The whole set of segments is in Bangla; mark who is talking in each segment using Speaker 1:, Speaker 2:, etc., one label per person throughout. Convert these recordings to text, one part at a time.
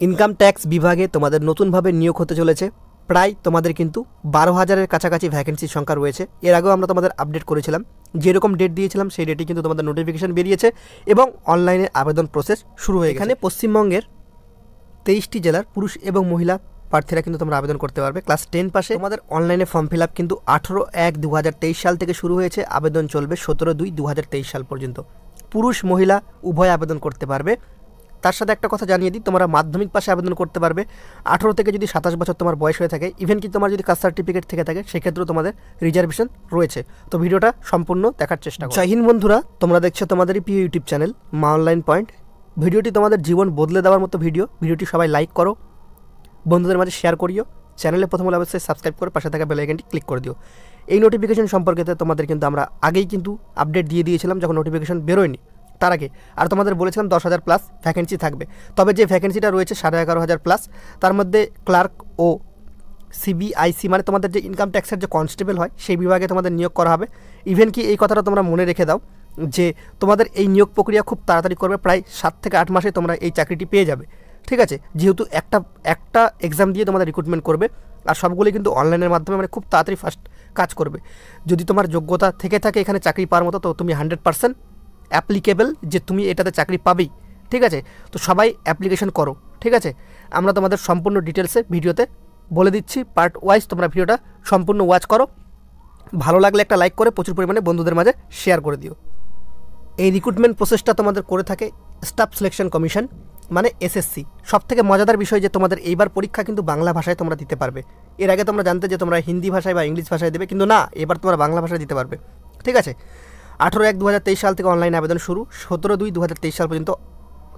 Speaker 1: ইনকাম ট্যাক্স বিভাগে তোমাদের নতুনভাবে নিয়োগ হতে চলেছে। প্রায় তোমাদের কিন্তু 12,000-এর কাছাকাছি ভ্যাকেন্সির সংখ্যা রয়েছে। এর আগেও আমরা তোমাদের আপডেট করেছিলাম, যেরকম ডেট দিয়েছিলাম সেই ডেটে কিন্তু তোমাদের নোটিফিকেশন বেরিয়েছে এবং অনলাইনে আবেদন প্রসেস শুরু হয়ে গেছে। এখানে পশ্চিমবঙ্গের 23টি জেলার পুরুষ এবং মহিলা প্রার্থীরা কিন্তু তোমরা আবেদন করতে পারবে। ক্লাস 10 পাশে তোমাদের অনলাইনে ফর্ম ফিল আপ কিন্তু 18/1/2023 সাল থেকে শুরু হয়েছে। আবেদন চলবে 17/2/2023 সাল পর্যন্ত। পুরুষ মহিলা উভয় আবেদন করতে পারবে। তার সাথে একটা কথা জানিয়ে দিই, তোমরা মাধ্যমিক পাশে আবেদন করতে পারবে। 18 থেকে যদি 27 বছর তোমার বয়স হয়ে থাকে, ইভেন কি তোমার যদি কাস্ট সার্টিফিকেট থেকে থাকে, সেক্ষেত্রেও তোমাদের রিজার্ভেশন রয়েছে। তো ভিডিওটা সম্পূর্ণ দেখার চেষ্টা করো। জয় হিন্দ বন্ধুরা, তোমরা দেখছো তোমাদেরই প্রিয় ইউটিউব চ্যানেল মা অনলাইন পয়েন্ট। ভিডিওটি তোমাদের জীবন বদলে দেওয়ার মতো ভিডিওটি সবাই লাইক করো, বন্ধুদের মাঝে শেয়ার করিও। চ্যানেলে প্রথম হলে অবশ্যই সাবস্ক্রাইব করে পাশে থাকা বেল আইকনটি ক্লিক করে দিও। এই নোটিফিকেশন সম্পর্কে তোমাদের কিন্তু আমরা আগেই কিন্তু আপডেট দিয়ে দিয়েছিলাম যখন নোটিফিকেশন বেরোয়নি তার আগে। আর তোমাদের বলেছিলাম 10,000 প্লাস ভ্যাকেন্সি থাকবে। তবে যে ভ্যাকেন্সিটা রয়েছে 11,500 প্লাস, তার মধ্যে ক্লার্ক ও সিবিআইসি মানে তোমাদের যে ইনকাম ট্যাক্সের যে কনস্টেবল হয় সেই বিভাগে তোমাদের নিয়োগ করা হবে। ইভেন কি এই কথাটা তোমরা মনে রেখে দাও যে তোমাদের এই নিয়োগ প্রক্রিয়া খুব তাড়াতাড়ি করবে, প্রায় 7 থেকে 8 মাসে তোমরা এই চাকরিটি পেয়ে যাবে। ঠিক আছে, যেহেতু একটা এক্সাম দিয়ে তোমাদের রিক্রুটমেন্ট করবে আর সবগুলোই কিন্তু অনলাইনের মাধ্যমে, মানে খুব তাড়াতাড়ি ফাস্ট কাজ করবে। যদি তোমার যোগ্যতা থেকে থাকে এখানে চাকরি পাওয়ার মতো, তো তুমি 100% অ্যাপ্লিকেবল যে তুমি এটাতে চাকরি পাবেই। ঠিক আছে, তো সবাই অ্যাপ্লিকেশন করো। ঠিক আছে, আমরা তোমাদের সম্পূর্ণ ডিটেলসে ভিডিওতে বলে দিচ্ছি, পার্ট ওয়াইজ তোমরা ভিডিওটা সম্পূর্ণ ওয়াচ করো। ভালো লাগলে একটা লাইক করে প্রচুর পরিমাণে বন্ধুদের মাঝে শেয়ার করে দিও। এই রিক্রুটমেন্ট প্রসেসটা তোমাদের করে থাকে স্টাফ সিলেকশন কমিশন মানে এসএসসি। সবথেকে মজাদার বিষয় যে তোমাদের এইবার পরীক্ষা কিন্তু বাংলা ভাষায় তোমরা দিতে পারবে। এর আগে তোমরা জানতে যে তোমরা হিন্দি ভাষায় বা ইংলিশ ভাষায় দেবে, কিন্তু না, এবার তোমরা বাংলা ভাষায় দিতে পারবে। ঠিক আছে, 18/1/2023 সাল থেকে অনলাইন আবেদন শুরু, 17/2/2023 সাল পর্যন্ত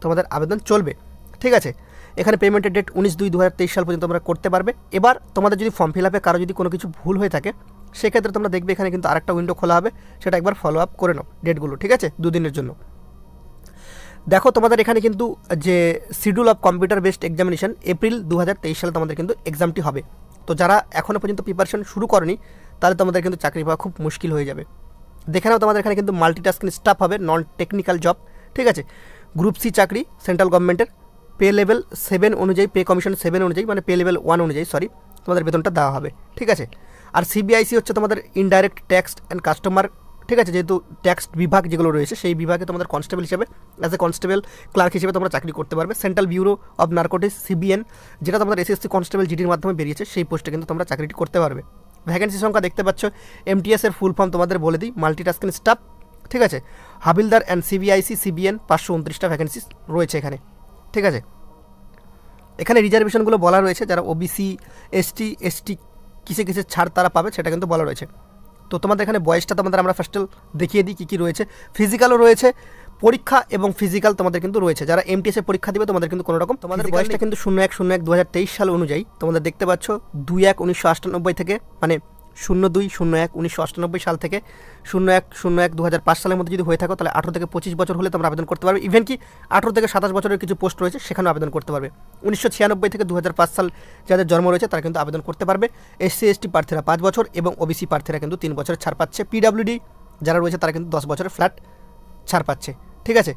Speaker 1: তোমাদের আবেদন চলবে। ঠিক আছে, এখানে পেমেন্টের ডেট 19/2/2023 সাল পর্যন্ত তোমরা করতে পারবে। এবার তোমাদের যদি ফর্ম ফিল আপে কারো যদি কোনো কিছু ভুল হয়ে থাকে, সেক্ষেত্রে তোমরা দেখবে এখানে কিন্তু আরেকটা উইন্ডো খোলা হবে, সেটা একবার ফলো আপ করে নাও ডেটগুলো। ঠিক আছে, 2 দিনের জন্য। দেখো তোমাদের এখানে কিন্তু যে schedule of computer based examination April 2023 সালে তোমাদের কিন্তু এক্সামটি হবে। তো যারা এখনও পর্যন্ত প্রিপারেশন শুরু করনি, তাহলে তোমাদের কিন্তু চাকরি পাওয়া খুব মুশকিল হয়ে যাবে। দেখে নাও, তোমাদের এখানে কিন্তু মাল্টিটাস্কিং স্টাফ হবে, নন টেকনিক্যাল জব। ঠিক আছে, গ্রুপ সি চাকরি, সেন্ট্রাল গভর্নমেন্টের, পে লেভেল 7 অনুযায়ী, পে কমিশন 7 অনুযায়ী, মানে পে লেভেল 1 অনুযায়ী তোমাদের বেতনটা দেওয়া হবে। ঠিক আছে, আর সিবিআইসি হচ্ছে তোমাদের ইনডাইরেক্ট ট্যাক্স অ্যান্ড কাস্টমার। ঠিক আছে, যেহেতু ট্যাক্স বিভাগ যেগুলো রয়েছে সেই বিভাগে তোমাদের কনস্টেবল হিসেবে, অ্যাজ এ কনস্টেবল ক্লার্ক হিসেবে তোমরা চাকরি করতে পারবে। Central bureau of narcotics CBN, যেটা তোমাদের এসএসসি কনস্টেবল জিডির মাধ্যমে বেরিয়েছে, সেই পোস্টে কিন্তু তোমরা চাকরিটি করতে পারবে। ভ্যাকেন্সি সংখ্যা দেখতে পাচ্ছ, এমটিএসের ফুল ফর্ম তোমাদের বলে দিই, মাল্টিটাস্কিং স্টাফ। ঠিক আছে, হাবিলদার অ্যান্ড সিবিআইসি সিবিএন 529টা ভ্যাকেন্সি রয়েছে এখানে। ঠিক আছে, এখানে রিজার্ভেশনগুলো বলা রয়েছে, যারা ওবিসি এসটি কিসে ছাড় তারা পাবে সেটা কিন্তু বলা রয়েছে। তো তোমাদের এখানে বয়সটা তোমাদের আমরা ফার্স্ট দেখিয়ে দিই কী রয়েছে। ফিজিক্যালও রয়েছে, পরীক্ষা এবং ফিজিক্যাল তোমাদের কিন্তু রয়েছে। যারা এমটিএসে পরীক্ষা দেবে তোমাদের কিন্তু কোনো রকম, তোমাদের বয়সটা কিন্তু 01/01/2023 সাল অনুযায়ী তোমাদের দেখতে পাচ্ছ 2/1/1998 থেকে, মানে 02/01/1998 সাল থেকে 01/01/2005 সালের মধ্যে যদি হয়ে থাকো, তাহলে 18 থেকে 25 বছর হলে তোমরা আবেদন করতে পারবে। ইভেন কি 18 থেকে 27 বছরের কিছু পোস্ট রয়েছে, সেখানেও আবেদন করতে পারবে। 1996 থেকে 2005 সাল যাদের জন্ম রয়েছে তারা কিন্তু আবেদন করতে পারবে। এসসি এসটি প্রার্থীরা 5 বছর এবং ওবিসি প্রার্থীরা কিন্তু 3 বছরের ছাড় পাচ্ছে। পিডাব্লিউডি যারা রয়েছে তারা কিন্তু 10 বছরের ফ্ল্যাট ছাড় পাচ্ছে। ঠিক আছে,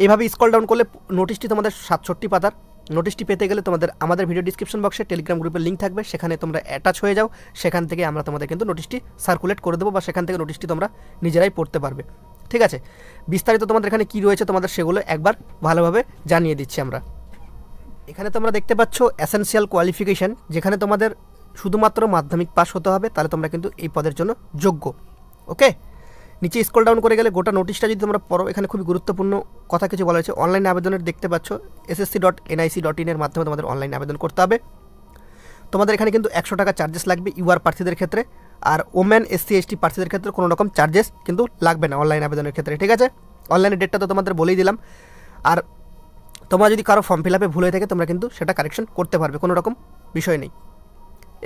Speaker 1: এইভাবে স্ক্রল ডাউন করলে নোটিশটি তোমাদের 67 পাতার। নোটিশটি পেতে গেলে তোমাদের আমাদের ভিডিও ডিসক্রিপশন বক্সে টেলিগ্রাম গ্রুপের লিঙ্ক থাকবে, সেখানে তোমরা অ্যাটাচ হয়ে যাও। সেখান থেকে আমরা তোমাদের কিন্তু নোটিশটি সার্কুলেট করে দেবো, বা সেখান থেকে নোটিশটি তোমরা নিজেরাই পড়তে পারবে। ঠিক আছে, বিস্তারিত তোমাদের এখানে কী রয়েছে তোমাদের সেগুলো একবার ভালোভাবে জানিয়ে দিচ্ছি আমরা। এখানে তোমরা দেখতে পাচ্ছ এসেনশিয়াল কোয়ালিফিকেশান, যেখানে তোমাদের শুধুমাত্র মাধ্যমিক পাস হতে হবে, তাহলে তোমরা কিন্তু এই পদের জন্য যোগ্য। ওকে, নিচে স্ক্রল ডাউন করে গেলে গোটা নোটিশটা যদি তোমরা পড়ো, এখানে খুবই গুরুত্বপূর্ণ কথা কিছু বলা হয়েছে। অনলাইন আবেদনের দেখতে পাচ্ছ ssc.nic.in এর মাধ্যমে তোমাদের অনলাইন আবেদন করতে হবে। তোমাদের এখানে কিন্তু 100 টাকা চার্জেস লাগবে ইউআর প্রার্থীদের ক্ষেত্রে, আর ওমেন এসসি এসটি প্রার্থীদের ক্ষেত্রে কোনো রকম চার্জেস কিন্তু লাগবে না অনলাইন আবেদনের ক্ষেত্রে। ঠিক আছে, অনলাইনের ডেটটা তো তোমাদের বলেই দিলাম। আর তোমরা যদি কারো ফর্ম ফিল আপে ভুল হয়ে থাকে, তোমরা কিন্তু সেটা কারেকশন করতে পারবে, কোনো রকম বিষয় নেই।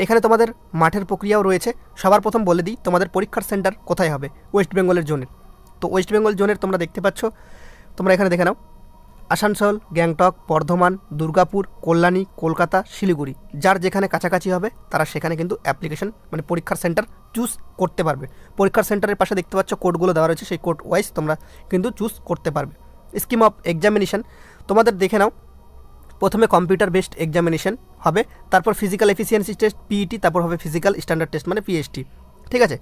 Speaker 1: এখানে তোমাদের মাঠের প্রক্রিয়াও রয়েছে। সবার প্রথম বলে দিই তোমাদের পরীক্ষার সেন্টার কোথায় হবে, ওয়েস্ট বেঙ্গলের জোনের। তো ওয়েস্ট বেঙ্গল জোনের তোমরা দেখতে পাচ্ছ, তোমরা এখানে দেখে নাও, আসানসোল, গ্যাংটক, বর্ধমান, দুর্গাপুর, কল্যাণী, কলকাতা, শিলিগুড়ি, যার যেখানে কাছাকাছি হবে তারা সেখানে কিন্তু অ্যাপ্লিকেশন মানে পরীক্ষার সেন্টার চুজ করতে পারবে। পরীক্ষার সেন্টারের পাশে দেখতে পাচ্ছ কোডগুলো দেওয়া রয়েছে, সেই কোড ওয়াইজ তোমরা কিন্তু চুজ করতে পারবে। স্কিম অফ এক্সামিনেশন তোমাদের দেখে নাও, প্রথমে কম্পিউটার বেসড এক্সামিনেশন হবে, তারপর ফিজিক্যাল এফিসিয়েন্সি টেস্ট পিইটি, তারপর হবে ফিজিক্যাল স্ট্যান্ডার্ড টেস্ট মানে পিএসটি। ঠিক আছে,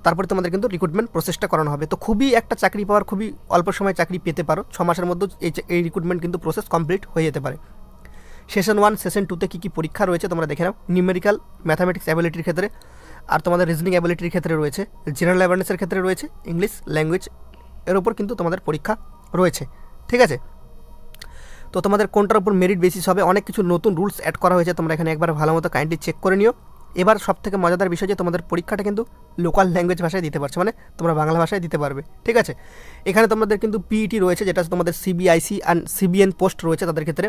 Speaker 1: তারপরে তোমাদের কিন্তু রিক্রুটমেন্ট প্রসেসটা করানো হবে। তো খুবই একটা চাকরি পাওয়ার খুবই অল্প সময় চাকরি পেতে পারো, 6 মাসের মধ্যে এই রিক্রুটমেন্ট কিন্তু প্রসেস কমপ্লিট হয়ে যেতে পারে। সেশন 1 সেশন 2তে কী কী পরীক্ষা রয়েছে তোমরা দেখে নাও। নিউমেরিক্যাল ম্যাথামেটিক্স অ্যাবিলিটির ক্ষেত্রে, আর তোমাদের রিজনিং অ্যাবিলিটির ক্ষেত্রে রয়েছে, জেনারেল অ্যাওয়ারনেসের ক্ষেত্রে রয়েছে, ইংলিশ ল্যাঙ্গুয়েজ এর উপর কিন্তু তোমাদের পরীক্ষা রয়েছে। ঠিক আছে, তো তোমাদের কোনটার উপর মেরিট বেসিস হবে, অনেক কিছু নতুন রুলস অ্যাড করা হয়েছে, তোমরা এখানে একবার ভালো মতো কাইন্ডলি চেক করে নিও। এবার সবথেকে মজাদার বিষয় যে তোমাদের পরীক্ষাটা কিন্তু লোকাল ল্যাঙ্গুয়েজ ভাষায় দিতে পারছে, মানে তোমরা বাংলা ভাষায় দিতে পারবে। ঠিক আছে, এখানে তোমাদের কিন্তু পিইটি রয়েছে, যেটা তোমাদের সিবিআইসি অ্যান্ড সিবিএন পোস্ট রয়েছে তাদের ক্ষেত্রে,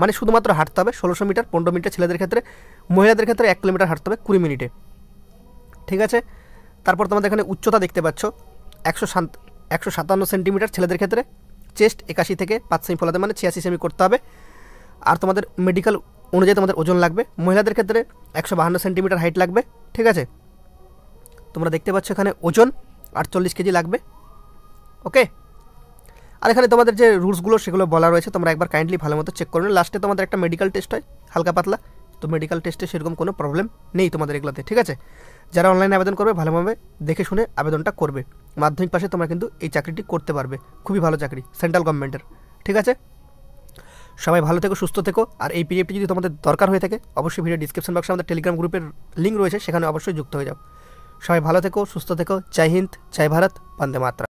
Speaker 1: মানে শুধুমাত্র হাঁটতে হবে 1600 মিটার 15 মিনিটে ছেলেদের ক্ষেত্রে, মহিলাদের ক্ষেত্রে 1 কিলোমিটার হাঁটতে হবে 20 মিনিটে। ঠিক আছে, তারপর তোমাদের এখানে উচ্চতা দেখতে পাচ্ছ 157 সেন্টিমিটার ছেলেদের ক্ষেত্রে, চেস্ট 81 থেকে 5 সেমি ফলাতে মানে 86 সেমি করতে হবে। আর তোমাদের মেডিকেল অনুযায়ী তোমাদের ওজন লাগবে, মহিলাদের ক্ষেত্রে 152 সেন্টিমিটার হাইট লাগবে। ঠিক আছে, তোমরা দেখতে পাচ্ছ এখানে ওজন 48 কেজি লাগবে। ওকে, আর এখানে তোমাদের যে রুলসগুলো সেগুলো বলা রয়েছে, তোমরা একবার কাইন্ডলি ভালো মতো চেক করে নিও। লাস্টে তোমাদের একটা মেডিকেল টেস্ট হয় হালকা পাতলা, তো মেডিকেল টেস্টে সেরকম কোনো প্রবলেম নেই তোমাদের এগুলোতে। ঠিক আছে, যারা অনলাইনে আবেদন করবে ভালোভাবে দেখে শুনে আবেদনটা করবে। মাধ্যমিক পাশে তোমরা কিন্তু এই চাকরিটি করতে পারবে, খুবই ভালো চাকরি সেন্ট্রাল গভর্নমেন্টের। ঠিক আছে, সবাই ভালো থেকো, সুস্থ থেকো। আর এই পিডিএফটি যদি তোমাদের দরকার হয়ে থাকে অবশ্যই ভিডিও ডিসক্রিপশন বক্সে আমাদের টেলিগ্রাম গ্রুপের লিঙ্ক রয়েছে, সেখানে অবশ্যই যুক্ত হয়ে যাও। সবাই ভালো থেকো, সুস্থ থেকো। জয় হিন্দ, জয় ভারত, বন্দে মাতরম।